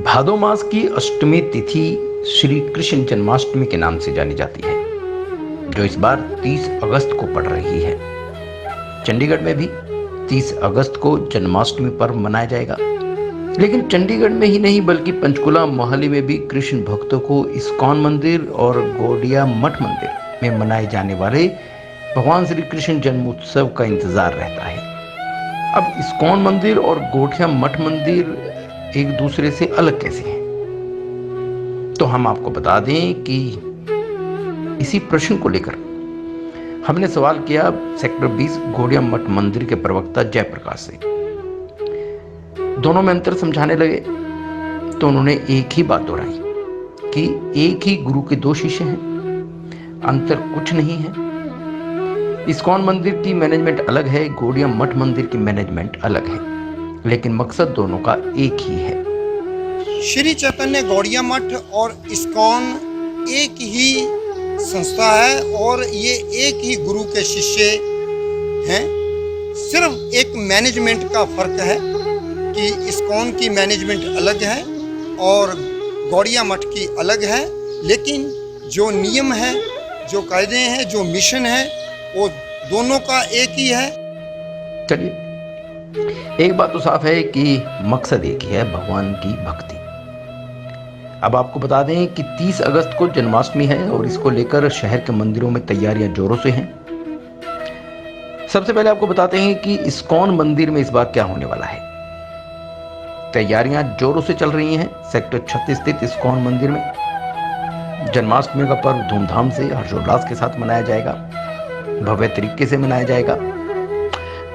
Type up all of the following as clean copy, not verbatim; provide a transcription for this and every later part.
भादो मास की अष्टमी तिथि श्री कृष्ण जन्माष्टमी के नाम से जानी जाती है, जो इस बार 30 अगस्त को पड़ रही है। चंडीगढ़ में भी 30 अगस्त को जन्माष्टमी पर्व मनाया जाएगा। लेकिन चंडीगढ़ में ही नहीं बल्कि पंचकुला मोहाली में भी कृष्ण भक्तों को इस्कॉन मंदिर और गौड़िया मठ मंदिर में मनाए जाने वाले भगवान श्री कृष्ण जन्मोत्सव का इंतजार रहता है। अब इस्कॉन मंदिर और गौड़िया मठ मंदिर एक दूसरे से अलग कैसे हैं? तो हम आपको बता दें कि इसी प्रश्न को लेकर हमने सवाल किया सेक्टर 20 गौड़िया मठ मंदिर के प्रवक्ता जयप्रकाश से। दोनों में अंतर समझाने लगे तो उन्होंने एक ही बात दोहराई कि एक ही गुरु के 2 शिष्य हैं, अंतर कुछ नहीं है। इस्कॉन मंदिर की मैनेजमेंट अलग है, गौड़िया मठ मंदिर की मैनेजमेंट अलग है, लेकिन मकसद दोनों का एक ही है। श्री चैतन्य गौड़िया मठ और इस्कॉन एक ही संस्था है और ये एक ही गुरु के शिष्य हैं। सिर्फ एक मैनेजमेंट का फर्क है कि इस्कॉन की मैनेजमेंट अलग है और गौड़िया मठ की अलग है, लेकिन जो नियम है, जो कायदे हैं, जो मिशन है, वो दोनों का एक ही है। चलिए, एक बात तो साफ है कि मकसद एक ही है, भगवान की भक्ति। अब आपको बता दें कि 30 अगस्त को जन्माष्टमी है और इसको लेकर शहर के मंदिरों में तैयारियां जोरों से हैं। सबसे पहले आपको बताते हैं कि इस्कॉन मंदिर में इस बार क्या होने वाला है। तैयारियां जोरों से चल रही हैं। सेक्टर 36 स्थित इस्कॉन मंदिर में जन्माष्टमी का पर्व धूमधाम से हर्षोल्लास के साथ मनाया जाएगा, भव्य तरीके से मनाया जाएगा।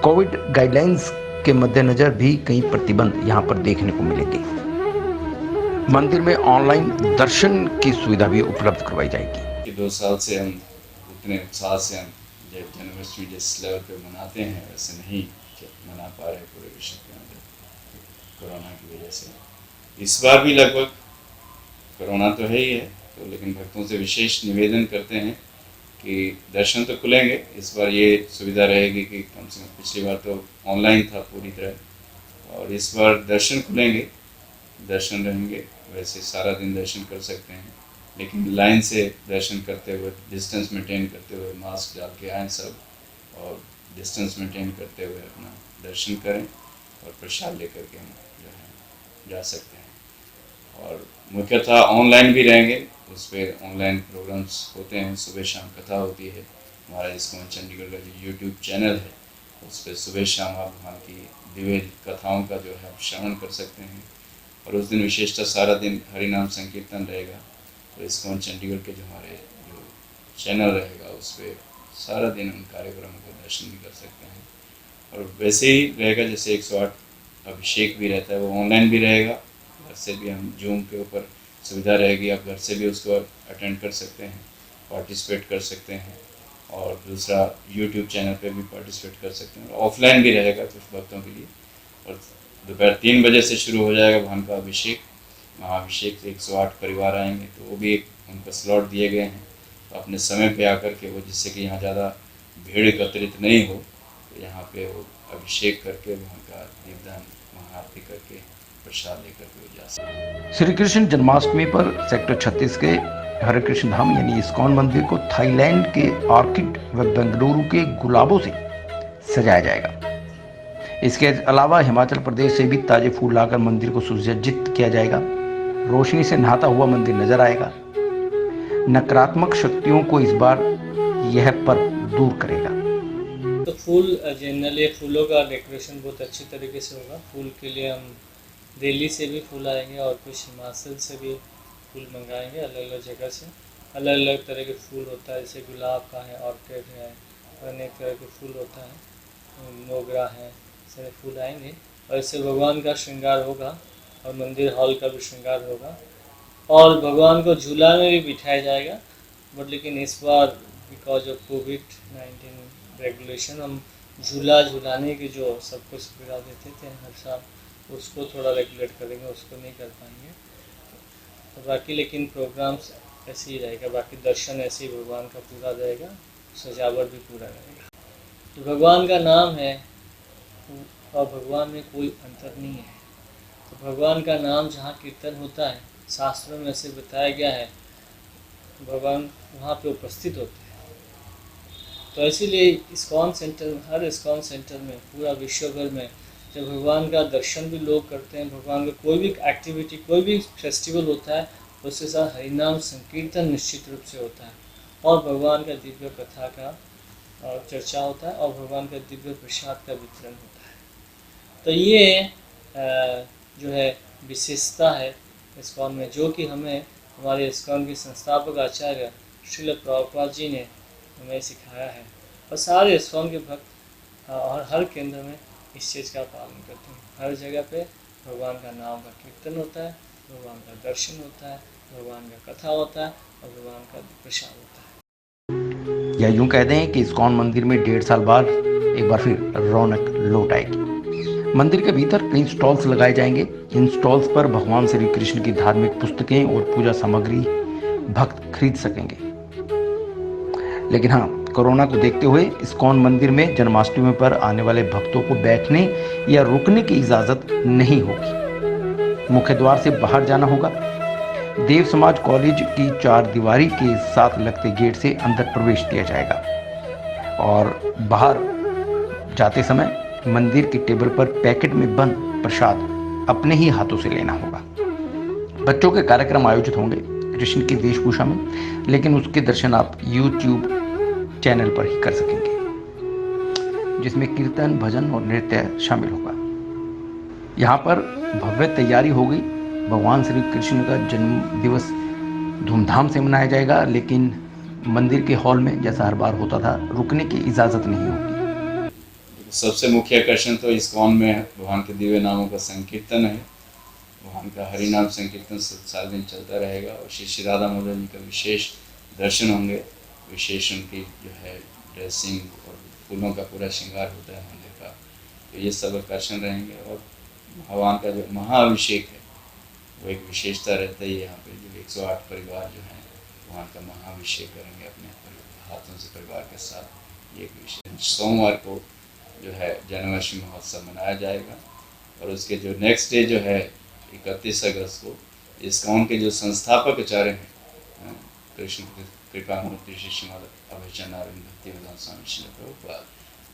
कोविड गाइडलाइंस के मद्देनजर भी कई प्रतिबंध यहां पर देखने को मिलेंगे। मंदिर में ऑनलाइन दर्शन की सुविधा भी उपलब्ध करवाई जाएगी। 2 साल से हम उतने उत्साह से हम जन्माष्टमी जिस लेवल पे मनाते हैं वैसे नहीं मना पा रहे पूरे विश्व के अंदर कोरोना की वजह से। इस बार भी लगभग कोरोना तो है ही है, तो लेकिन भक्तों से विशेष निवेदन करते हैं कि दर्शन तो खुलेंगे। इस बार ये सुविधा रहेगी कि कम से कम, पिछली बार तो ऑनलाइन था पूरी तरह, और इस बार दर्शन खुलेंगे, दर्शन रहेंगे। वैसे सारा दिन दर्शन कर सकते हैं, लेकिन लाइन से दर्शन करते हुए, डिस्टेंस मेंटेन करते हुए, मास्क डाल के आएँ सब, और डिस्टेंस मेंटेन करते हुए अपना दर्शन करें और प्रसाद लेकर के हम जो है जा सकते हैं। और मुख्यतः ऑनलाइन भी रहेंगे, उस पर ऑनलाइन प्रोग्राम्स होते हैं, सुबह शाम कथा होती है। हमारा इस्कॉन चंडीगढ़ का जो यूट्यूब चैनल है उस पर सुबह शाम आप वहाँ की दिव्य कथाओं का जो है श्रवण कर सकते हैं। और उस दिन विशेषतः सारा दिन हरिनाम संकीर्तन रहेगा, तो इस्कॉन चंडीगढ़ के जो हमारे जो चैनल रहेगा उस पर सारा दिन उन कार्यक्रमों का दर्शन भी कर सकते हैं। और वैसे ही रहेगा जैसे 108 अभिषेक भी रहता है, वो ऑनलाइन भी रहेगा। घर से भी हम जूम के ऊपर सुविधा रहेगी, आप घर से भी उसको अटेंड कर सकते हैं, पार्टिसिपेट कर सकते हैं। और दूसरा यूट्यूब चैनल पे भी पार्टिसिपेट कर सकते हैं। ऑफलाइन भी रहेगा कुछ भक्तों के लिए। और दोपहर 3 बजे से शुरू हो जाएगा भगवान का अभिषेक, महाअभिषेक से 108 परिवार आएंगे, तो वो भी एक उनको स्लॉट दिए गए हैं, तो अपने समय पे आकर के वो, जिससे कि यहाँ ज़्यादा भीड़ एकत्रित नहीं हो, तो यहाँ पे वो अभिषेक करके वहाँ का दीपदान महाआरती करके प्रसाद लेकर के वो जा सकते। श्री कृष्ण जन्माष्टमी पर सेक्टर 36 के हरे कृष्ण धाम यानी इस्कॉन मंदिर को थाईलैंड के ऑर्किड व बेंगलुरु के गुलाबों से सजाया जाएगा। इसके अलावा हिमाचल प्रदेश से भी ताजे फूल लाकर मंदिर को सुसज्जित किया जाएगा। रोशनी से नहाता हुआ मंदिर नजर आएगा। नकारात्मक शक्तियों को इस बार यह पर्व दूर करेगा। तो फूल जनरली फूलों का डेकोरेशन बहुत अच्छी तरीके से होगा। फूल के लिए हम दिल्ली से भी फूल आएंगे और कुछ हिमाचल से भी फूल मंगाएंगे। अलग अलग जगह से अलग अलग तरह के फूल होता है, जैसे गुलाब का है, ऑर्किड है, अनेक तरह के फूल होता है, मोगरा है, सारे फूल आएंगे। और इससे भगवान का श्रृंगार होगा और मंदिर हॉल का भी श्रृंगार होगा। और भगवान को झूला में भी बिठाया जाएगा, बट लेकिन इस बार बिकॉज ऑफ कोविड-19 रेगुलेशन हम झूला झूलाने की जो सबको सुविधा देते थे हर साल, उसको थोड़ा रेगुलेट करेंगे, उसको नहीं कर पाएंगे। तो बाकी लेकिन प्रोग्राम्स ऐसे ही रहेगा, बाकी दर्शन ऐसे ही भगवान का पूरा रहेगा, सजावट भी पूरा रहेगा। तो भगवान का नाम है और भगवान में कोई अंतर नहीं है। तो भगवान का नाम जहाँ कीर्तन होता है, शास्त्रों में ऐसे बताया गया है, भगवान वहाँ पे उपस्थित होते हैं। तो इसीलिए इस्कॉन सेंटर, हर इस्कॉन सेंटर में पूरा विश्व भर में जब भगवान का दर्शन भी लोग करते हैं, भगवान का कोई भी एक्टिविटी, कोई भी फेस्टिवल होता है, उसके साथ हरिनाम संकीर्तन निश्चित रूप से होता है और भगवान का दिव्य कथा का चर्चा होता है और भगवान का दिव्य प्रसाद का वितरण होता है। तो ये जो है विशेषता है इस्कॉन में, जो कि हमें हमारे इस्कॉन के संस्थापक आचार्य श्रील प्रभुपाद जी ने हमें सिखाया है और सारे इस्कॉन के भक्त और हर केंद्र में इस चीज़ का पालन करते हैं। हर जगह पे भगवान का नाम का कीर्तन होता है, भगवान का दर्शन होता है, भगवान का कथा होता है और भगवान का प्रसाद होता है। या यूं कह दें कि इस्कॉन मंदिर में 1.5 साल बाद एक बार फिर रौनक लौट आएगी। मंदिर के भीतर कई स्टॉल्स लगाए जाएंगे। इन स्टॉल्स पर भगवान श्री कृष्ण की धार्मिक पुस्तकें और पूजा सामग्री भक्त खरीद सकेंगे। लेकिन हाँ, कोरोना को देखते हुए इस्कॉन मंदिर में जन्माष्टमी पर आने वाले भक्तों को बैठने या रुकने की इजाज़त नहीं होगी। मुख्य द्वार से बाहर जाना होगा। देव समाज कॉलेज की 4 दीवारी के साथ लगते गेट से अंदर प्रवेश दिया जाएगा और बाहर जाते समय मंदिर की टेबल पर पैकेट में बंद प्रसाद अपने ही हाथों से लेना होगा। बच्चों के कार्यक्रम आयोजित होंगे कृष्ण की वेशभूषा में, लेकिन उसके दर्शन आप YouTube चैनल पर ही कर सकेंगे, जिसमें कीर्तन, भजन और नृत्य शामिल होगा। यहाँ पर भव्य तैयारी होगी। भगवान श्री कृष्ण का जन्म दिवस धूमधाम से मनाया जाएगा, लेकिन मंदिर के हॉल में जैसा हर बार होता था, रुकने की इजाज़त नहीं होगी। सबसे मुख्य आकर्षण तो इस्कॉन में भगवान के दिव्य नामों का संकीर्तन है। भगवान का हरि नाम संकीर्तन 7 दिन चलता रहेगा और श्री राधा मोदन जी का विशेष दर्शन होंगे। विशेष उनकी जो है ड्रेसिंग और फूलों का पूरा श्रृंगार होता है मंदिर का, तो ये सब आकर्षण रहेंगे। और भगवान का जो महाअभिषेक है वो एक विशेषता रहता है। यहाँ पे जो 108 परिवार जो हैं भगवान का महाअभिषेक करेंगे अपने हाथों से परिवार के साथ। ये एक विशेष सोमवार को जो है जन्माष्टमी महोत्सव मनाया जाएगा और उसके जो नेक्स्ट डे जो है 31 अगस्त को इस्कॉन के जो संस्थापक आचार्य हैं कृष्ण कृपा मूर्ति श्री श्रीमद अभयचंद नारायण भक्तिवेदांत स्वामी श्रील प्रभुपाद,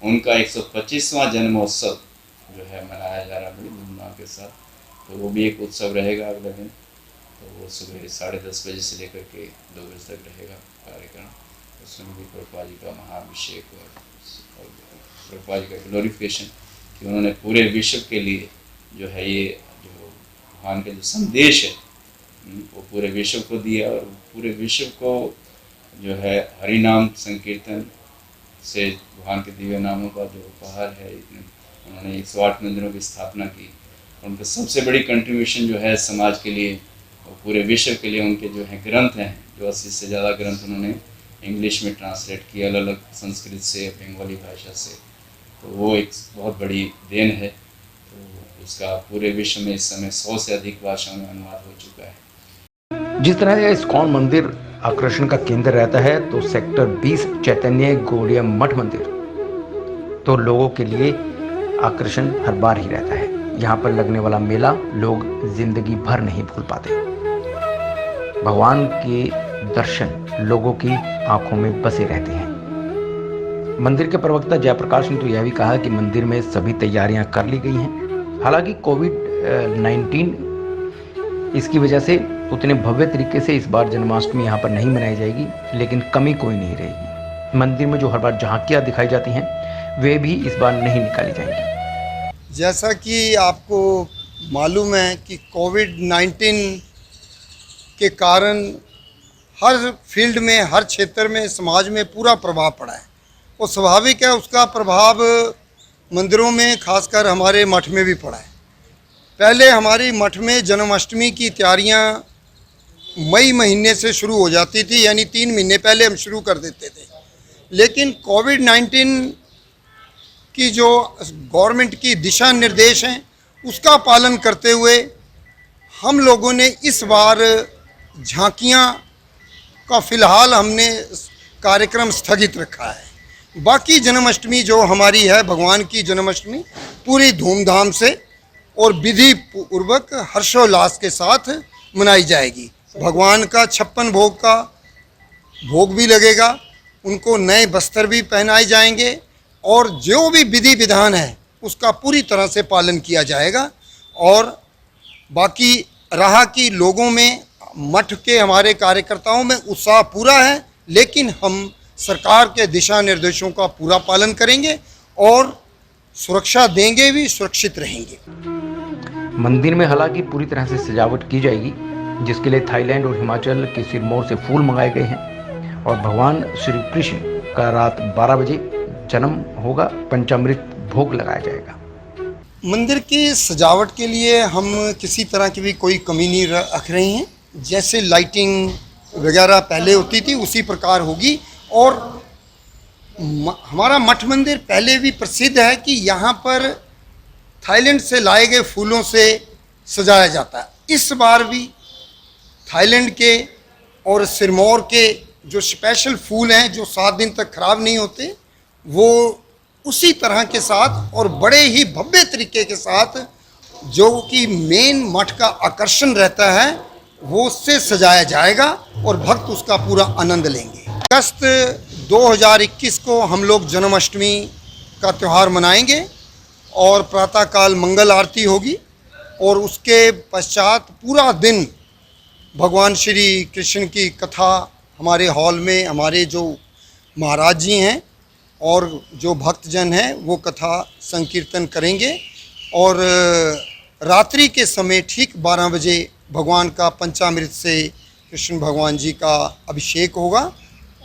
उनका 125वां जन्मोत्सव जो है मनाया जा रहा है बड़ी धूमधाम के साथ। तो वो भी एक उत्सव रहेगा अगले दिन। तो वो सुबह 10:30 बजे से लेकर के 2 बजे तक रहेगा कार्यक्रम। उसमें भी प्रभुपाद जी का महाअभिषेक और प्रभुपाद जी का ग्लोरिफिकेशन कि उन्होंने पूरे विश्व के लिए जो है ये जो भगवान का जो संदेश है वो पूरे विश्व को दिया और पूरे विश्व को जो है हरि नाम संकीर्तन से भगवान के दिव्य नामों का जो उपहार है, उन्होंने 108 मंदिरों की स्थापना की। उनका सबसे बड़ी कंट्रीब्यूशन जो है समाज के लिए और पूरे विश्व के लिए उनके जो है ग्रंथ हैं, जो 80 से ज़्यादा ग्रंथ उन्होंने इंग्लिश में ट्रांसलेट किया, अलग अलग संस्कृत से, बंगाली भाषा से। तो वो एक बहुत बड़ी देन है। तो उसका पूरे विश्व में इस समय 100 से अधिक भाषाओं में अनुवाद हो चुका है। जिस तरह से इस्कॉन मंदिर आकर्षण का केंद्र रहता है, तो सेक्टर 20 चैतन्य गौड़िया मठ मंदिर तो लोगों के लिए आकर्षण हर बार ही रहता है। यहाँ पर लगने वाला मेला लोग जिंदगी भर नहीं भूल पाते। भगवान के दर्शन लोगों की आंखों में बसे रहते हैं। मंदिर के प्रवक्ता जयप्रकाश ने तो यह भी कहा कि मंदिर में सभी तैयारियां कर ली गई हैं। हालांकि कोविड-19 इसकी वजह से उतने भव्य तरीके से इस बार जन्माष्टमी यहाँ पर नहीं मनाई जाएगी, लेकिन कमी कोई नहीं रहेगी। मंदिर में जो हर बार झांकियाँ दिखाई जाती हैं वे भी इस बार नहीं निकाली जाएंगी। जैसा कि आपको मालूम है कि कोविड-19 के कारण हर फील्ड में, हर क्षेत्र में, समाज में पूरा प्रभाव पड़ा है और स्वाभाविक है उसका प्रभाव मंदिरों में, खासकर हमारे मठ में भी पड़ा है। पहले हमारी मठ में जन्माष्टमी की तैयारियां मई महीने से शुरू हो जाती थी, यानी 3 महीने पहले हम शुरू कर देते थे। लेकिन कोविड-19 की जो गवर्नमेंट की दिशा निर्देश हैं उसका पालन करते हुए हम लोगों ने इस बार झांकियां का फ़िलहाल हमने कार्यक्रम स्थगित रखा है। बाकी जन्माष्टमी जो हमारी है, भगवान की जन्माष्टमी पूरी धूमधाम से और विधि पूर्वक हर्षोल्लास के साथ मनाई जाएगी। भगवान का 56 भोग का भोग भी लगेगा, उनको नए वस्त्र भी पहनाए जाएंगे और जो भी विधि विधान है उसका पूरी तरह से पालन किया जाएगा। और बाकी रहा कि लोगों में, मठ के हमारे कार्यकर्ताओं में उत्साह पूरा है, लेकिन हम सरकार के दिशा निर्देशों का पूरा पालन करेंगे और सुरक्षा देंगे भी, सुरक्षित रहेंगे। मंदिर में हालांकि पूरी तरह से सजावट की जाएगी, जिसके लिए थाईलैंड और हिमाचल के सिरमौर से फूल मंगाए गए हैं और भगवान श्री कृष्ण का रात 12 बजे जन्म होगा, पंचामृत भोग लगाया जाएगा। मंदिर की सजावट के लिए हम किसी तरह की भी कोई कमी नहीं रख रहे हैं। जैसे लाइटिंग वगैरह पहले होती थी उसी प्रकार होगी। और हमारा मठ मंदिर पहले भी प्रसिद्ध है कि यहाँ पर थाईलैंड से लाए गए फूलों से सजाया जाता है। इस बार भी थाईलैंड के और सिरमौर के जो स्पेशल फूल हैं, जो 7 दिन तक खराब नहीं होते, वो उसी तरह के साथ और बड़े ही भव्य तरीके के साथ, जो कि मेन मठ का आकर्षण रहता है, वो उससे सजाया जाएगा और भक्त उसका पूरा आनंद लेंगे। अगस्त 2021 को हम लोग जन्माष्टमी का त्यौहार मनाएंगे और प्रातःकाल मंगल आरती होगी और उसके पश्चात पूरा दिन भगवान श्री कृष्ण की कथा हमारे हॉल में हमारे जो महाराज जी हैं और जो भक्तजन हैं वो कथा संकीर्तन करेंगे। और रात्रि के समय ठीक 12 बजे भगवान का पंचामृत से कृष्ण भगवान जी का अभिषेक होगा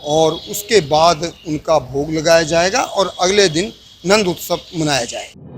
और उसके बाद उनका भोग लगाया जाएगा और अगले दिन नंद उत्सव मनाया जाएगा।